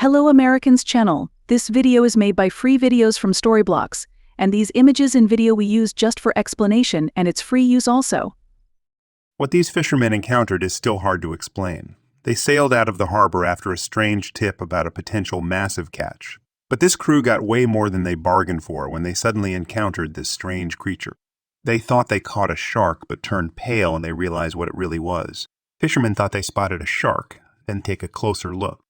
Hello AmericansChannel. This video is made by free videos from Storyblocks, and these images and video we use just for explanation, and it's free use also. What these fishermen encountered is still hard to explain. They sailed out of the harbor after a strange tip about a potential massive catch. But this crew got way more than they bargained for when they suddenly encountered this strange creature. They thought they caught a shark, but turned pale when they realized what it really was. Fishermen thought they spotted a shark, then take a closer look.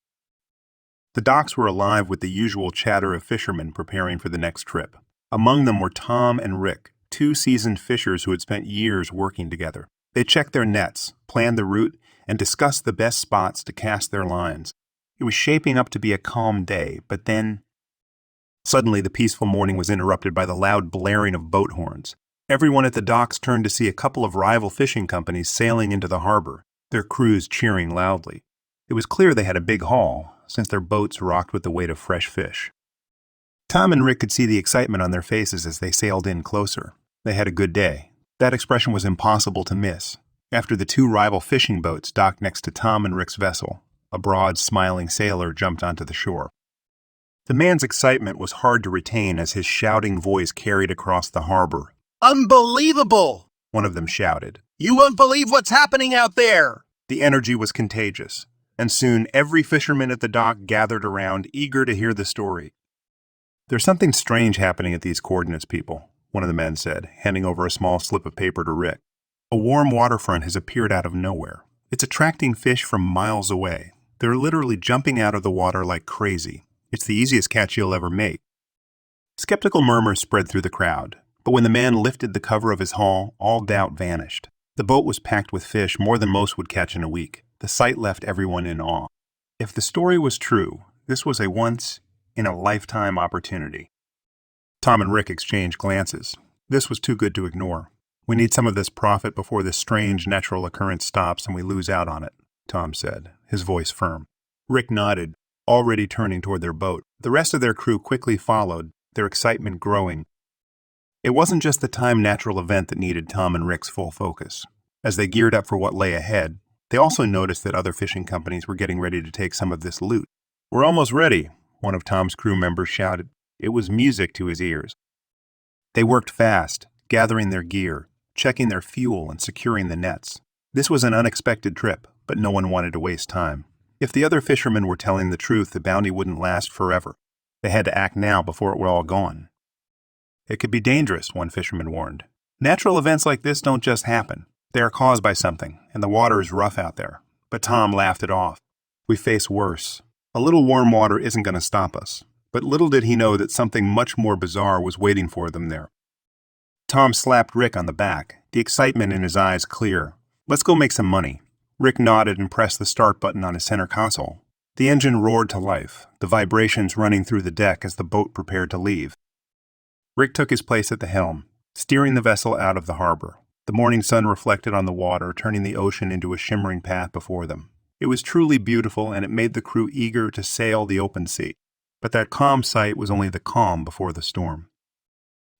The docks were alive with the usual chatter of fishermen preparing for the next trip. Among them were Tom and Rick, two seasoned fishers who had spent years working together. They checked their nets, planned the route, and discussed the best spots to cast their lines. It was shaping up to be a calm day, but then... Suddenly, the peaceful morning was interrupted by the loud blaring of boat horns. Everyone at the docks turned to see a couple of rival fishing companies sailing into the harbor, their crews cheering loudly. It was clear they had a big haul, since their boats rocked with the weight of fresh fish. Tom and Rick could see the excitement on their faces as they sailed in closer. They had a good day. That expression was impossible to miss. After the two rival fishing boats docked next to Tom and Rick's vessel, a broad, smiling sailor jumped onto the shore. The man's excitement was hard to retain as his shouting voice carried across the harbor. "Unbelievable!" one of them shouted. "You won't believe what's happening out there!" The energy was contagious, and soon every fisherman at the dock gathered around, eager to hear the story. "There's something strange happening at these coordinates, people," one of the men said, handing over a small slip of paper to Rick. "A warm waterfront has appeared out of nowhere. It's attracting fish from miles away. They're literally jumping out of the water like crazy. It's the easiest catch you'll ever make." Skeptical murmurs spread through the crowd, but when the man lifted the cover of his haul, all doubt vanished. The boat was packed with fish, more than most would catch in a week. The sight left everyone in awe. If the story was true, this was a once-in-a-lifetime opportunity. Tom and Rick exchanged glances. This was too good to ignore. "We need some of this profit before this strange natural occurrence stops and we lose out on it," Tom said, his voice firm. Rick nodded, already turning toward their boat. The rest of their crew quickly followed, their excitement growing. It wasn't just the timed natural event that needed Tom and Rick's full focus. As they geared up for what lay ahead, they also noticed that other fishing companies were getting ready to take some of this loot. "We're almost ready," one of Tom's crew members shouted. It was music to his ears. They worked fast, gathering their gear, checking their fuel, and securing the nets. This was an unexpected trip, but no one wanted to waste time. If the other fishermen were telling the truth, the bounty wouldn't last forever. They had to act now before it were all gone. "It could be dangerous," one fisherman warned. "Natural events like this don't just happen. They are caused by something, and the water is rough out there." But Tom laughed it off. "We face worse. A little warm water isn't going to stop us." But little did he know that something much more bizarre was waiting for them there. Tom slapped Rick on the back, the excitement in his eyes clear. "Let's go make some money." Rick nodded and pressed the start button on his center console. The engine roared to life, the vibrations running through the deck as the boat prepared to leave. Rick took his place at the helm, steering the vessel out of the harbor. The morning sun reflected on the water, turning the ocean into a shimmering path before them. It was truly beautiful, and it made the crew eager to sail the open sea. But that calm sight was only the calm before the storm.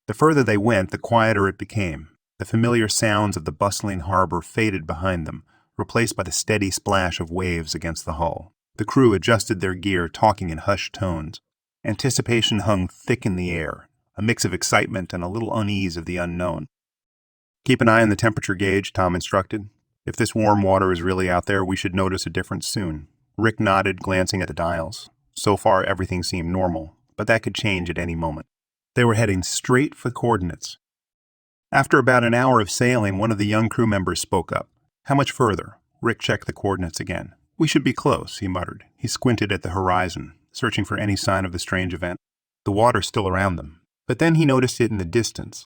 The further they went, the quieter it became. The familiar sounds of the bustling harbor faded behind them, replaced by the steady splash of waves against the hull. The crew adjusted their gear, talking in hushed tones. Anticipation hung thick in the air, a mix of excitement and a little unease of the unknown. "Keep an eye on the temperature gauge," Tom instructed. "If this warm water is really out there, we should notice a difference soon." Rick nodded, glancing at the dials. So far, everything seemed normal, but that could change at any moment. They were heading straight for coordinates. After about an hour of sailing, one of the young crew members spoke up. "How much further?" Rick checked the coordinates again. "We should be close," he muttered. He squinted at the horizon, searching for any sign of the strange event. The water still around them. But then he noticed it in the distance.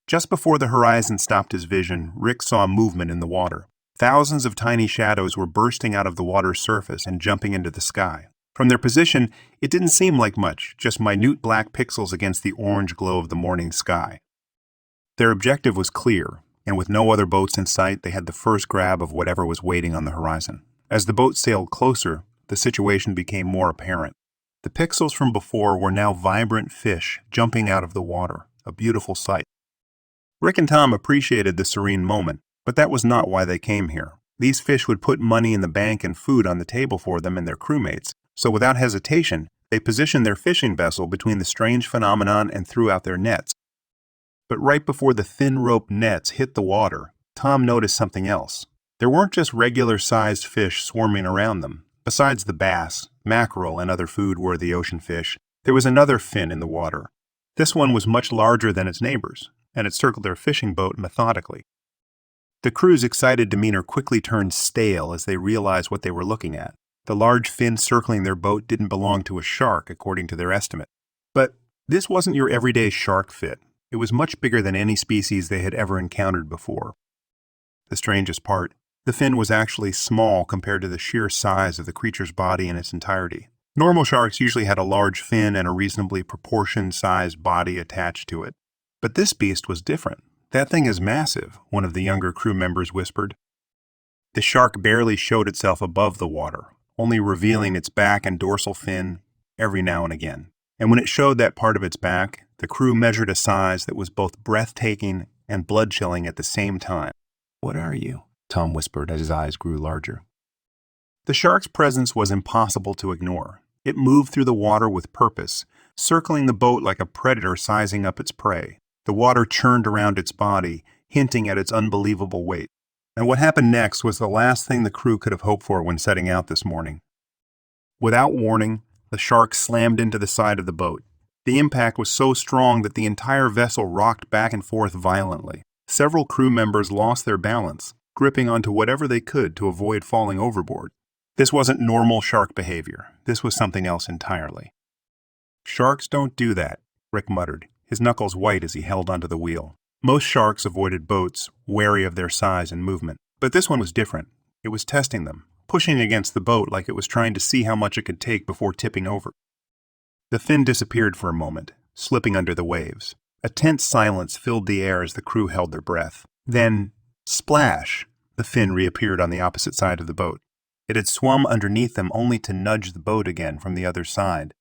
Just before the horizon stopped his vision, Rick saw movement in the water. Thousands of tiny shadows were bursting out of the water's surface and jumping into the sky. From their position, it didn't seem like much, just minute black pixels against the orange glow of the morning sky. Their objective was clear, and with no other boats in sight, they had the first grab of whatever was waiting on the horizon. As the boat sailed closer, the situation became more apparent. The pixels from before were now vibrant fish jumping out of the water, a beautiful sight. Rick and Tom appreciated the serene moment, but that was not why they came here. These fish would put money in the bank and food on the table for them and their crewmates, So without hesitation, they positioned their fishing vessel between the strange phenomenon and threw out their nets. But right before the thin rope nets hit the water, Tom noticed something else. There weren't just regular-sized fish swarming around them. Besides the bass, mackerel, and other food-worthy ocean fish, there was another fin in the water. This one was much larger than its neighbors, and it circled their fishing boat methodically. The crew's excited demeanor quickly turned stale as they realized what they were looking at. The large fin circling their boat didn't belong to a shark, according to their estimate. But this wasn't your everyday shark fin. It was much bigger than any species they had ever encountered before. The strangest part, the fin was actually small compared to the sheer size of the creature's body in its entirety. Normal sharks usually had a large fin and a reasonably proportioned-sized body attached to it. But this beast was different. "That thing is massive," one of the younger crew members whispered. The shark barely showed itself above the water, only revealing its back and dorsal fin every now and again. And when it showed that part of its back, the crew measured a size that was both breathtaking and blood-chilling at the same time. "What are you?" Tom whispered as his eyes grew larger. The shark's presence was impossible to ignore. It moved through the water with purpose, circling the boat like a predator sizing up its prey. The water churned around its body, hinting at its unbelievable weight. And what happened next was the last thing the crew could have hoped for when setting out this morning. Without warning, the shark slammed into the side of the boat. The impact was so strong that the entire vessel rocked back and forth violently. Several crew members lost their balance, gripping onto whatever they could to avoid falling overboard. This wasn't normal shark behavior. This was something else entirely. "Sharks don't do that," Rick muttered, his knuckles white as he held onto the wheel. Most sharks avoided boats, wary of their size and movement. But this one was different. It was testing them, pushing against the boat like it was trying to see how much it could take before tipping over. The fin disappeared for a moment, slipping under the waves. A tense silence filled the air as the crew held their breath. Then, splash! The fin reappeared on the opposite side of the boat. It had swum underneath them only to nudge the boat again from the other side.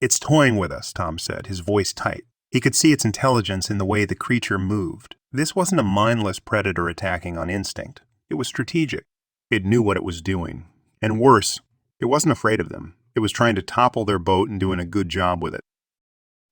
"It's toying with us," Tom said, his voice tight. He could see its intelligence in the way the creature moved. This wasn't a mindless predator attacking on instinct. It was strategic. It knew what it was doing. And worse, it wasn't afraid of them. It was trying to topple their boat and doing a good job with it.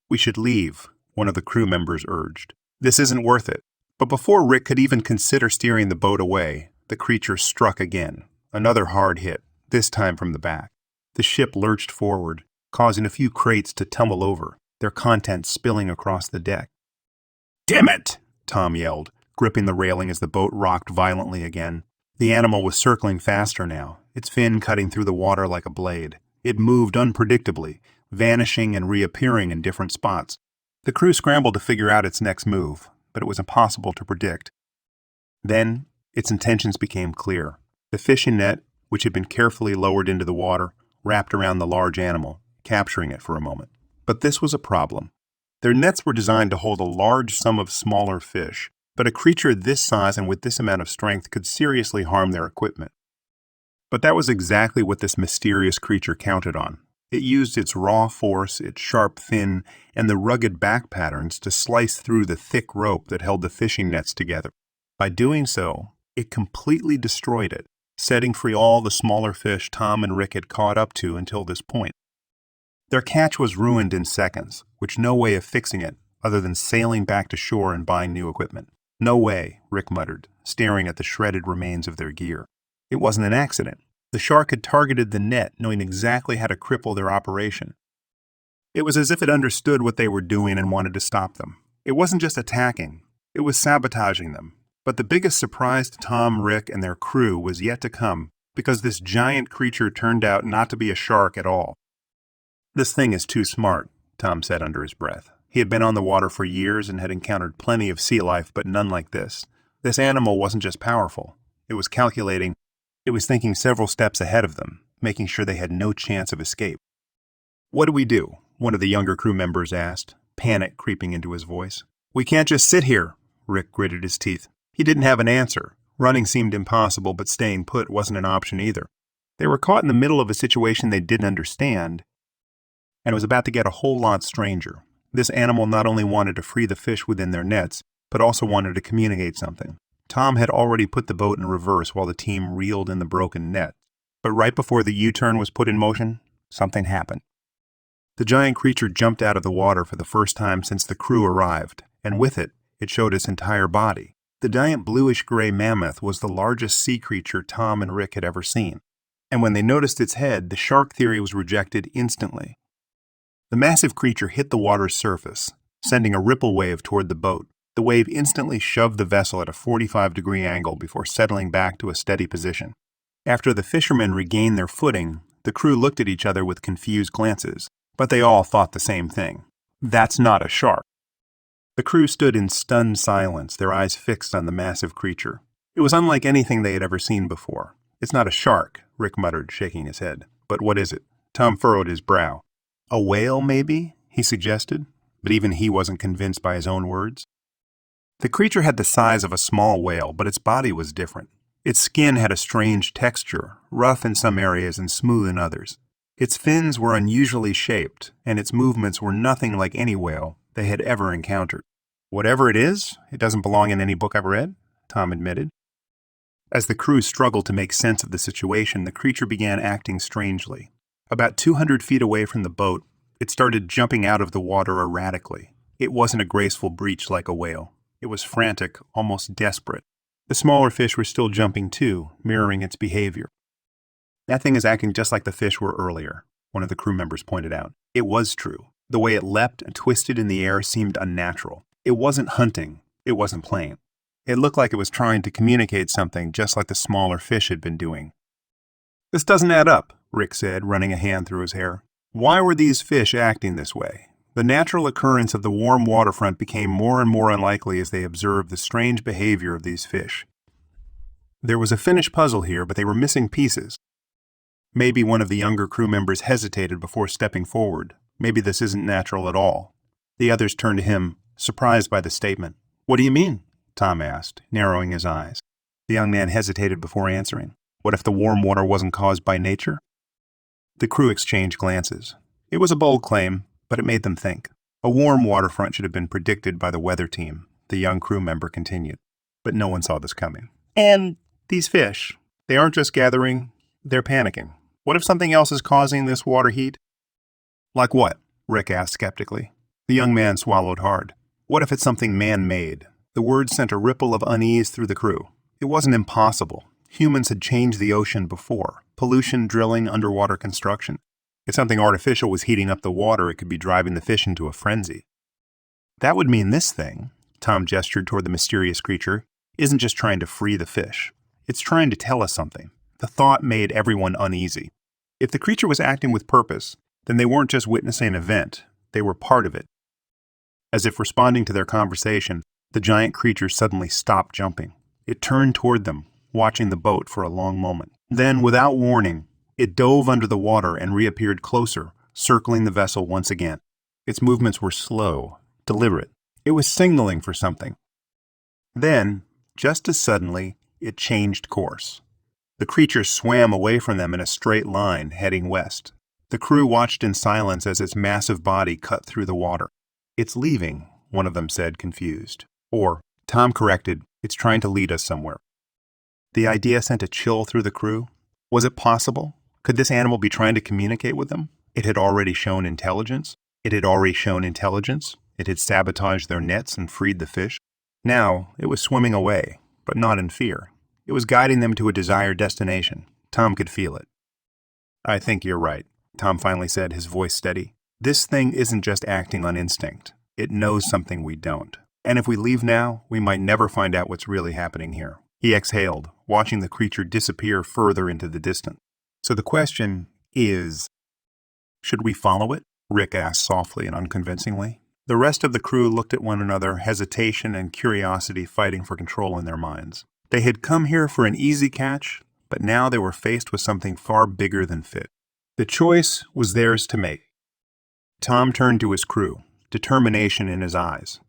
"We should leave," one of the crew members urged. "This isn't worth it." But before Rick could even consider steering the boat away, the creature struck again. Another hard hit, this time from the back. The ship lurched forward, causing a few crates to tumble over, their contents spilling across the deck. "Damn it!" Tom yelled, gripping the railing as the boat rocked violently again. The animal was circling faster now, its fin cutting through the water like a blade. It moved unpredictably, vanishing and reappearing in different spots. The crew scrambled to figure out its next move, but it was impossible to predict. Then, its intentions became clear. The fishing net, which had been carefully lowered into the water, wrapped around the large animal, capturing it for a moment. But this was a problem. Their nets were designed to hold a large sum of smaller fish, but a creature this size and with this amount of strength could seriously harm their equipment. But that was exactly what this mysterious creature counted on. It used its raw force, its sharp fin, and the rugged back patterns to slice through the thick rope that held the fishing nets together. By doing so, it completely destroyed it, setting free all the smaller fish Tom and Rick had caught up to until this point. Their catch was ruined in seconds, with no way of fixing it other than sailing back to shore and buying new equipment. "No way," Rick muttered, staring at the shredded remains of their gear. It wasn't an accident. The shark had targeted the net, knowing exactly how to cripple their operation. It was as if it understood what they were doing and wanted to stop them. It wasn't just attacking, it was sabotaging them. But the biggest surprise to Tom, Rick, and their crew was yet to come, because this giant creature turned out not to be a shark at all. "This thing is too smart," Tom said under his breath. He had been on the water for years and had encountered plenty of sea life, but none like this. This animal wasn't just powerful. It was calculating. It was thinking several steps ahead of them, making sure they had no chance of escape. "What do we do?" one of the younger crew members asked, panic creeping into his voice. "We can't just sit here," Rick gritted his teeth. He didn't have an answer. Running seemed impossible, but staying put wasn't an option either. They were caught in the middle of a situation they didn't understand, and it was about to get a whole lot stranger. This animal not only wanted to free the fish within their nets, but also wanted to communicate something. Tom had already put the boat in reverse while the team reeled in the broken net. But right before the U-turn was put in motion, Something happened. The giant creature jumped out of the water for the first time since the crew arrived, and with it, it showed its entire body. The giant bluish-gray mammoth was the largest sea creature Tom and Rick had ever seen. And when they noticed its head, the shark theory was rejected instantly. The massive creature hit the water's surface, sending a ripple wave toward the boat. The wave instantly shoved the vessel at a 45-degree angle before settling back to a steady position. After the fishermen regained their footing, the crew looked at each other with confused glances, but they all thought the same thing. That's not a shark. The crew stood in stunned silence, their eyes fixed on the massive creature. It was unlike anything they had ever seen before. It's not a shark, Rick muttered, shaking his head. But what is it? Tom furrowed his brow. A whale, maybe? He suggested, but even he wasn't convinced by his own words. The creature had the size of a small whale, but its body was different. Its skin had a strange texture, rough in some areas and smooth in others. Its fins were unusually shaped, and its movements were nothing like any whale they had ever encountered. Whatever it is, it doesn't belong in any book I've read, Tom admitted. As the crew struggled to make sense of the situation, the creature began acting strangely. About 200 feet away from the boat, it started jumping out of the water erratically. It wasn't a graceful breach like a whale. It was frantic, almost desperate. The smaller fish were still jumping too, mirroring its behavior. That thing is acting just like the fish were earlier, one of the crew members pointed out. It was true. The way it leapt and twisted in the air seemed unnatural. It wasn't hunting. It wasn't playing. It looked like it was trying to communicate something just like the smaller fish had been doing. This doesn't add up, Rick said, running a hand through his hair. Why were these fish acting this way? The natural occurrence of the warm waterfront became more and more unlikely as they observed the strange behavior of these fish. There was a finished puzzle here, but they were missing pieces. Maybe one of the younger crew members hesitated before stepping forward. Maybe this isn't natural at all. The others turned to him, surprised by the statement. What do you mean? Tom asked, narrowing his eyes. The young man hesitated before answering. What if the warm water wasn't caused by nature? The crew exchanged glances. It was a bold claim, but it made them think. A warm waterfront should have been predicted by the weather team, the young crew member continued. But no one saw this coming. And these fish, they aren't just gathering, they're panicking. What if something else is causing this water heat? Like what? Rick asked skeptically. The young man swallowed hard. What if it's something man-made? The words sent a ripple of unease through the crew. It wasn't impossible. Humans had changed the ocean before. Pollution, drilling, underwater construction. If something artificial was heating up the water, it could be driving the fish into a frenzy. That would mean this thing, Tom gestured toward the mysterious creature, isn't just trying to free the fish. It's trying to tell us something. The thought made everyone uneasy. If the creature was acting with purpose, then they weren't just witnessing an event. They were part of it. As if responding to their conversation, the giant creature suddenly stopped jumping. It turned toward them, watching the boat for a long moment. Then, without warning, it dove under the water and reappeared closer, circling the vessel once again. Its movements were slow, deliberate. It was signaling for something. Then, just as suddenly, it changed course. The creature swam away from them in a straight line, heading west. The crew watched in silence as its massive body cut through the water. It's leaving, one of them said, confused. Or, Tom corrected, it's trying to lead us somewhere. The idea sent a chill through the crew. Was it possible? Could this animal be trying to communicate with them? It had already shown intelligence. It had sabotaged their nets and freed the fish. Now, it was swimming away, but not in fear. It was guiding them to a desired destination. Tom could feel it. I think you're right, Tom finally said, his voice steady. This thing isn't just acting on instinct. It knows something we don't. And if we leave now, we might never find out what's really happening here. He exhaled, watching the creature disappear further into the distance. So the question is, should we follow it? Rick asked softly and unconvincingly. The rest of the crew looked at one another, hesitation and curiosity fighting for control in their minds. They had come here for an easy catch, but now they were faced with something far bigger than fit. The choice was theirs to make. Tom turned to his crew, determination in his eyes.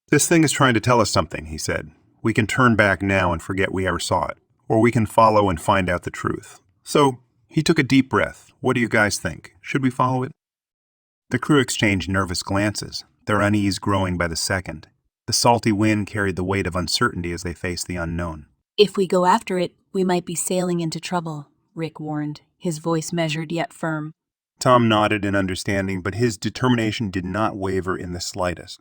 This thing is trying to tell us something, he said. We can turn back now and forget we ever saw it, or we can follow and find out the truth. So, he took a deep breath. What do you guys think? Should we follow it? The crew exchanged nervous glances, their unease growing by the second. The salty wind carried the weight of uncertainty as they faced the unknown. If we go after it, we might be sailing into trouble, Rick warned, his voice measured yet firm. Tom nodded in understanding, but his determination did not waver in the slightest.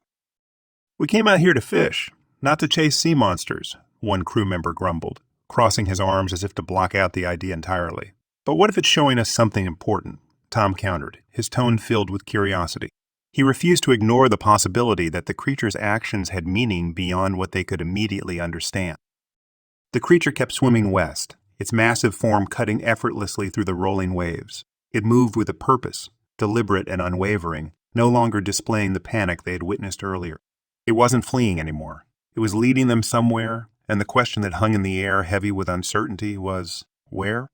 "We came out here to fish, not to chase sea monsters," one crew member grumbled, crossing his arms as if to block out the idea entirely. "But what if it's showing us something important?" Tom countered, his tone filled with curiosity. He refused to ignore the possibility that the creature's actions had meaning beyond what they could immediately understand. The creature kept swimming west, its massive form cutting effortlessly through the rolling waves. It moved with a purpose, deliberate and unwavering, no longer displaying the panic they had witnessed earlier. It wasn't fleeing anymore. It was leading them somewhere, and the question that hung in the air heavy with uncertainty was, where?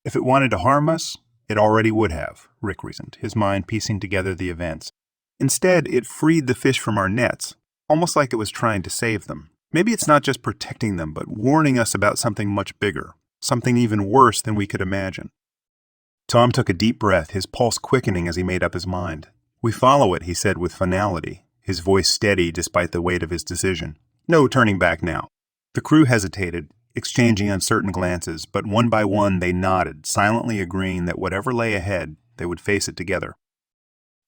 "If it wanted to harm us, it already would have," Rick reasoned, his mind piecing together the events. "Instead, it freed the fish from our nets, almost like it was trying to save them. Maybe it's not just protecting them, but warning us about something much bigger, something even worse than we could imagine." Tom took a deep breath, his pulse quickening as he made up his mind. "We follow it," he said with finality, his voice steady despite the weight of his decision. "No turning back now." The crew hesitated, exchanging uncertain glances, but one by one they nodded, silently agreeing that whatever lay ahead, they would face it together.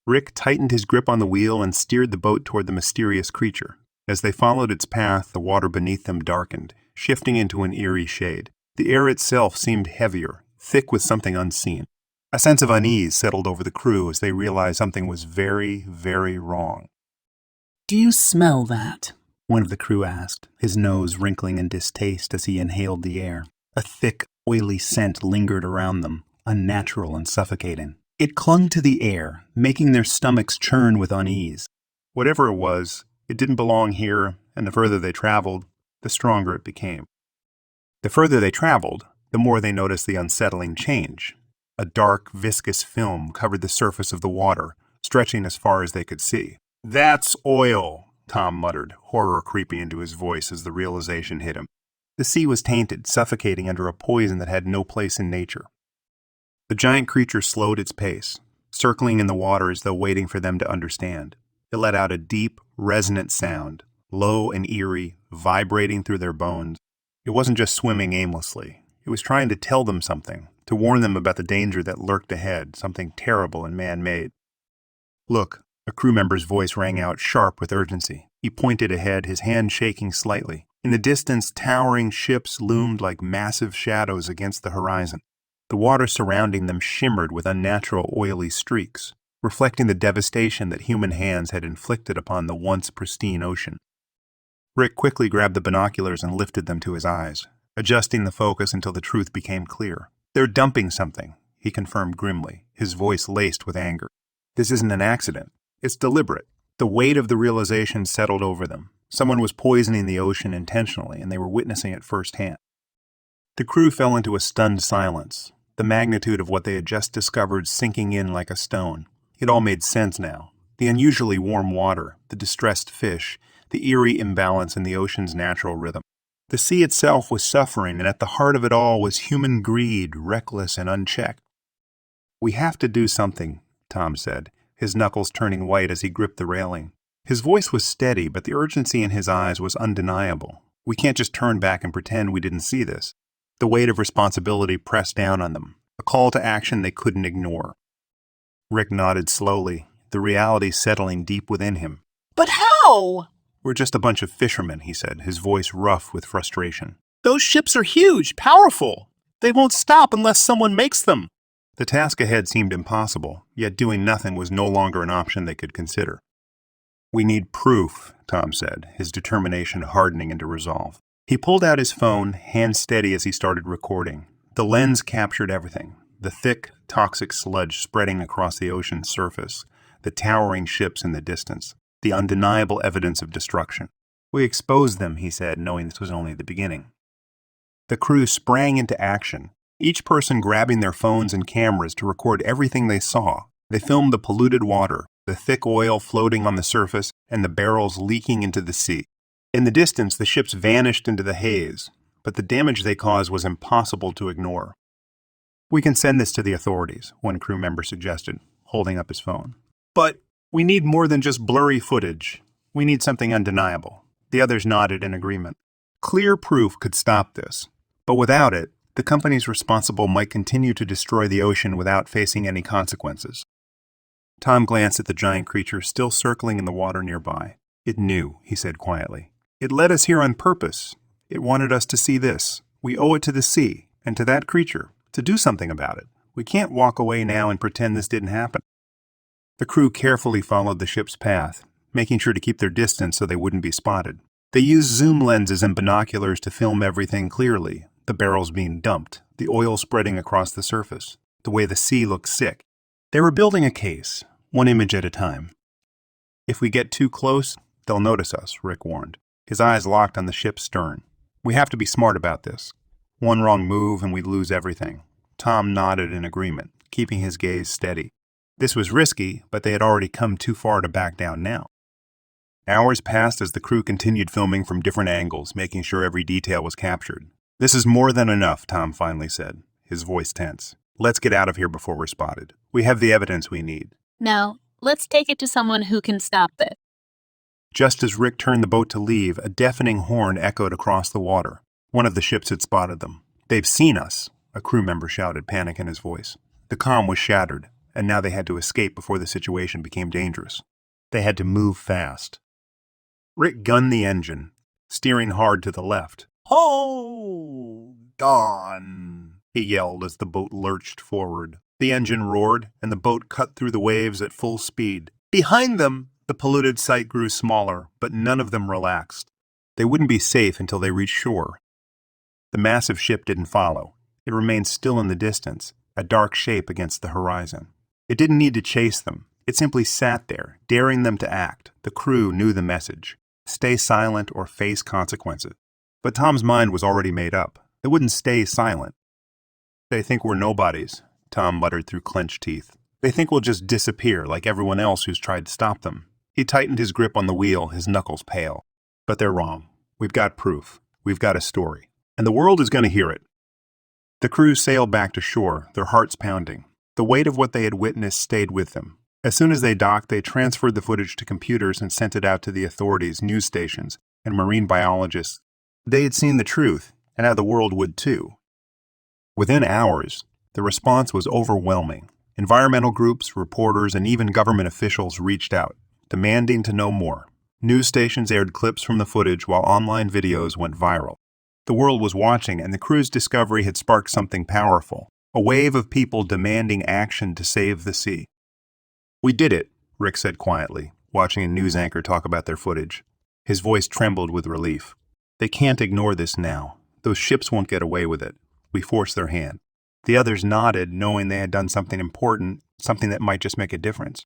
Rick tightened his grip on the wheel and steered the boat toward the mysterious creature. As they followed its path, the water beneath them darkened, shifting into an eerie shade. The air itself seemed heavier, thick with something unseen. A sense of unease settled over the crew as they realized something was very, very wrong. "Do you smell that?" one of the crew asked, his nose wrinkling in distaste as he inhaled the air. A thick, oily scent lingered around them, unnatural and suffocating. It clung to the air, making their stomachs churn with unease. Whatever it was, it didn't belong here, and the further they traveled, the stronger it became. The further they traveled, the more they noticed the unsettling change. A dark, viscous film covered the surface of the water, stretching as far as they could see. "That's oil," Tom muttered, horror creeping into his voice as the realization hit him. The sea was tainted, suffocating under a poison that had no place in nature. The giant creature slowed its pace, circling in the water as though waiting for them to understand. It let out a deep, resonant sound, low and eerie, vibrating through their bones. It wasn't just swimming aimlessly. It was trying to tell them something, to warn them about the danger that lurked ahead, something terrible and man-made. "Look," a crew member's voice rang out sharp with urgency. He pointed ahead, his hand shaking slightly. In the distance, towering ships loomed like massive shadows against the horizon. The water surrounding them shimmered with unnatural oily streaks, reflecting the devastation that human hands had inflicted upon the once pristine ocean. Rick quickly grabbed the binoculars and lifted them to his eyes, adjusting the focus until the truth became clear. "They're dumping something," he confirmed grimly, his voice laced with anger. "This isn't an accident. It's deliberate." The weight of the realization settled over them. Someone was poisoning the ocean intentionally, and they were witnessing it firsthand. The crew fell into a stunned silence, the magnitude of what they had just discovered sinking in like a stone. It all made sense now. The unusually warm water, the distressed fish, the eerie imbalance in the ocean's natural rhythm. The sea itself was suffering, and at the heart of it all was human greed, reckless and unchecked. "We have to do something," Tom said, his knuckles turning white as he gripped the railing. His voice was steady, but the urgency in his eyes was undeniable. "We can't just turn back and pretend we didn't see this." The weight of responsibility pressed down on them, a call to action they couldn't ignore. Rick nodded slowly, the reality settling deep within him. "But how?" "We're just a bunch of fishermen," he said, his voice rough with frustration. "Those ships are huge, powerful. They won't stop unless someone makes them." The task ahead seemed impossible, yet doing nothing was no longer an option they could consider. "We need proof," Tom said, his determination hardening into resolve. He pulled out his phone, hand steady as he started recording. The lens captured everything. The thick, toxic sludge spreading across the ocean's surface, the towering ships in the distance, the undeniable evidence of destruction. "We exposed them," he said, knowing this was only the beginning. The crew sprang into action, each person grabbing their phones and cameras to record everything they saw. They filmed the polluted water, the thick oil floating on the surface, and the barrels leaking into the sea. In the distance, the ships vanished into the haze, but the damage they caused was impossible to ignore. "We can send this to the authorities," one crew member suggested, holding up his phone. "But we need more than just blurry footage. We need something undeniable." The others nodded in agreement. Clear proof could stop this, but without it, The companies responsible might continue to destroy the ocean without facing any consequences. Tom glanced at the giant creature still circling in the water nearby. It knew, he said quietly. It led us here on purpose. It wanted us to see this. We owe it to the sea, and to that creature, to do something about it. We can't walk away now and pretend this didn't happen. The crew carefully followed the ship's path, making sure to keep their distance so they wouldn't be spotted. They used zoom lenses and binoculars to film everything clearly, the barrels being dumped, the oil spreading across the surface, the way the sea looked sick. They were building a case, one image at a time. If we get too close, they'll notice us, Rick warned, his eyes locked on the ship's stern. We have to be smart about this. One wrong move and we'd lose everything. Tom nodded in agreement, keeping his gaze steady. This was risky, but they had already come too far to back down now. Hours passed as the crew continued filming from different angles, making sure every detail was captured. This is more than enough, Tom finally said, his voice tense. Let's get out of here before we're spotted. We have the evidence we need. No, let's take it to someone who can stop this. Just as Rick turned the boat to leave, a deafening horn echoed across the water. One of the ships had spotted them. They've seen us, a crew member shouted, panic in his voice. The comm was shattered, and now they had to escape before the situation became dangerous. They had to move fast. Rick gunned the engine, steering hard to the left. Hold on, he yelled as the boat lurched forward. The engine roared, and the boat cut through the waves at full speed. Behind them, the polluted sight grew smaller, but none of them relaxed. They wouldn't be safe until they reached shore. The massive ship didn't follow. It remained still in the distance, a dark shape against the horizon. It didn't need to chase them. It simply sat there, daring them to act. The crew knew the message. Stay silent or face consequences. But Tom's mind was already made up. They wouldn't stay silent. They think we're nobodies, Tom muttered through clenched teeth. They think we'll just disappear like everyone else who's tried to stop them. He tightened his grip on the wheel, his knuckles pale. But they're wrong. We've got proof. We've got a story. And the world is going to hear it. The crew sailed back to shore, their hearts pounding. The weight of what they had witnessed stayed with them. As soon as they docked, they transferred the footage to computers and sent it out to the authorities, news stations, and marine biologists. They had seen the truth, and now the world would too. Within hours, the response was overwhelming. Environmental groups, reporters, and even government officials reached out, demanding to know more. News stations aired clips from the footage while online videos went viral. The world was watching, and the crew's discovery had sparked something powerful, a wave of people demanding action to save the sea. We did it, Rick said quietly, watching a news anchor talk about their footage. His voice trembled with relief. They can't ignore this now. Those ships won't get away with it. We forced their hand. The others nodded, knowing they had done something important, something that might just make a difference.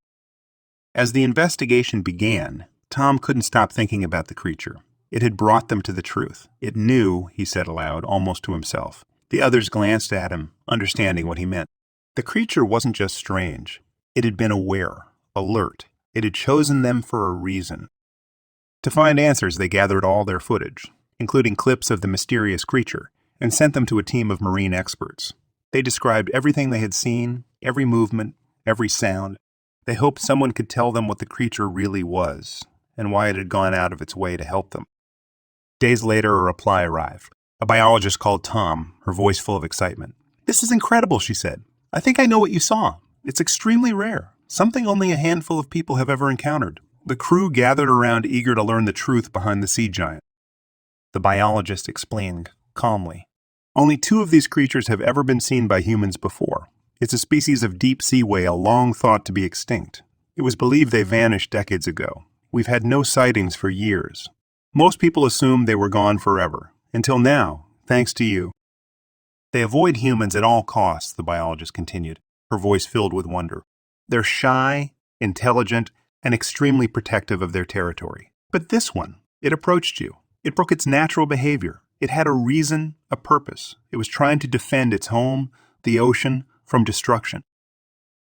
As the investigation began, Tom couldn't stop thinking about the creature. It had brought them to the truth. It knew, he said aloud, almost to himself. The others glanced at him, understanding what he meant. The creature wasn't just strange. It had been aware, alert. It had chosen them for a reason. To find answers, they gathered all their footage, including clips of the mysterious creature, and sent them to a team of marine experts. They described everything they had seen, every movement, every sound. They hoped someone could tell them what the creature really was, and why it had gone out of its way to help them. Days later, a reply arrived. A biologist called Tom, her voice full of excitement. "This is incredible," she said. "I think I know what you saw. It's extremely rare, something only a handful of people have ever encountered." The crew gathered around, eager to learn the truth behind the sea giant. The biologist explained calmly. "Only 2 of these creatures have ever been seen by humans before. It's a species of deep-sea whale long thought to be extinct. It was believed they vanished decades ago. We've had no sightings for years. Most people assumed they were gone forever. Until now, thanks to you." "They avoid humans at all costs," the biologist continued, her voice filled with wonder. "They're shy, intelligent, and extremely protective of their territory. But this one, it approached you. It broke its natural behavior. It had a reason, a purpose. It was trying to defend its home, the ocean, from destruction."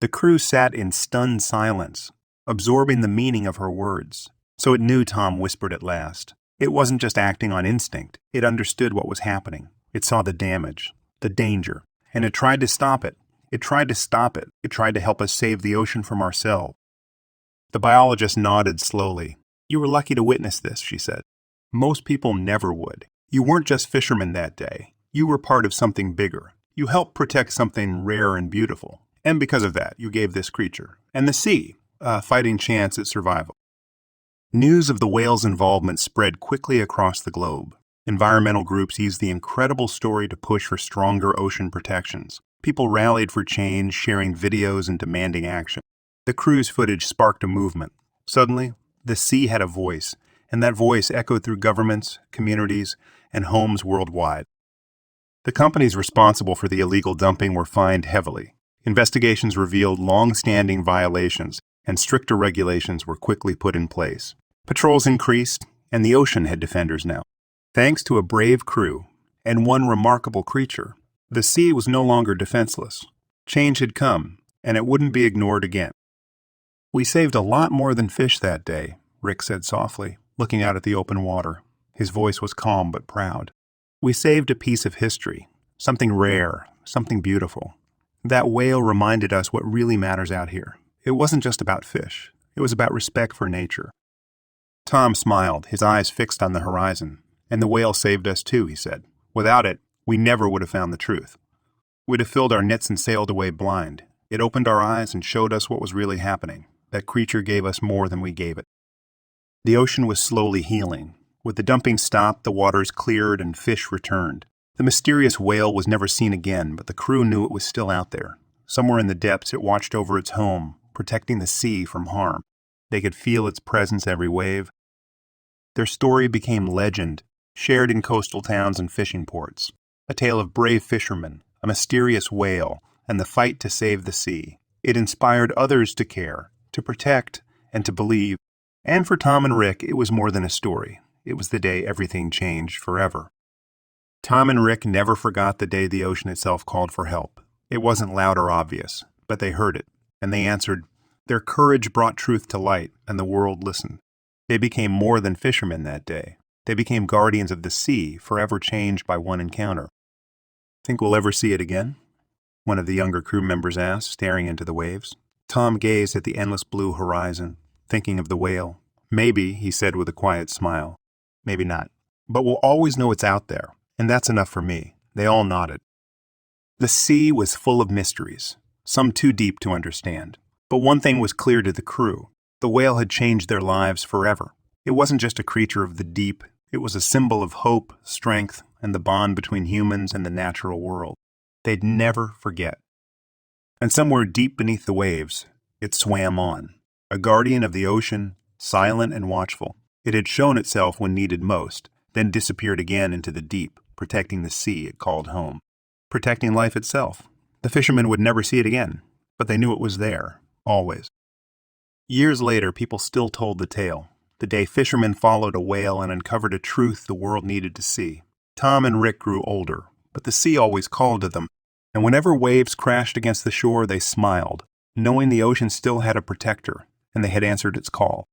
The crew sat in stunned silence, absorbing the meaning of her words. So it knew, Tom whispered at last. It wasn't just acting on instinct. It understood what was happening. It saw the damage, the danger, and it tried to stop it. It tried to stop it. It tried to help us save the ocean from ourselves. The biologist nodded slowly. "You were lucky to witness this," she said. "Most people never would. You weren't just fishermen that day. You were part of something bigger. You helped protect something rare and beautiful. And because of that, you gave this creature, and the sea, a fighting chance at survival. News of the whale's involvement spread quickly across the globe. Environmental groups used the incredible story to push for stronger ocean protections. People rallied for change, sharing videos and demanding action. The cruise footage sparked a movement. Suddenly, the sea had a voice, and that voice echoed through governments, communities, and homes worldwide. The companies responsible for the illegal dumping were fined heavily. Investigations revealed long-standing violations, and stricter regulations were quickly put in place. Patrols increased, and the ocean had defenders now. Thanks to a brave crew and one remarkable creature, the sea was no longer defenseless. Change had come, and it wouldn't be ignored again. "We saved a lot more than fish that day," Rick said softly, looking out at the open water. His voice was calm but proud. "We saved a piece of history, something rare, something beautiful. That whale reminded us what really matters out here. It wasn't just about fish. It was about respect for nature." Tom smiled, his eyes fixed on the horizon. "And the whale saved us too," he said. "Without it, we never would have found the truth. We'd have filled our nets and sailed away blind. It opened our eyes and showed us what was really happening. That creature gave us more than we gave it." The ocean was slowly healing. With the dumping stopped, the waters cleared and fish returned. The mysterious whale was never seen again, but the crew knew it was still out there. Somewhere in the depths, it watched over its home, protecting the sea from harm. They could feel its presence every wave. Their story became legend, shared in coastal towns and fishing ports. A tale of brave fishermen, a mysterious whale, and the fight to save the sea. It inspired others to care, to protect, and to believe. And for Tom and Rick, it was more than a story. It was the day everything changed forever. Tom and Rick never forgot the day the ocean itself called for help. It wasn't loud or obvious, but they heard it, and they answered. Their courage brought truth to light, and the world listened. They became more than fishermen that day. They became guardians of the sea, forever changed by one encounter. "Think we'll ever see it again?" one of the younger crew members asked, staring into the waves. Tom gazed at the endless blue horizon, thinking of the whale. "Maybe," he said with a quiet smile. "Maybe not. But we'll always know it's out there, and that's enough for me." They all nodded. The sea was full of mysteries, some too deep to understand. But one thing was clear to the crew. The whale had changed their lives forever. It wasn't just a creature of the deep. It was a symbol of hope, strength, and the bond between humans and the natural world. They'd never forget. And somewhere deep beneath the waves, it swam on. A guardian of the ocean, silent and watchful. It had shown itself when needed most, then disappeared again into the deep, protecting the sea it called home. Protecting life itself. The fishermen would never see it again, but they knew it was there, always. Years later, people still told the tale. The day fishermen followed a whale and uncovered a truth the world needed to see. Tom and Rick grew older, but the sea always called to them, and whenever waves crashed against the shore, they smiled, knowing the ocean still had a protector, and they had answered its call.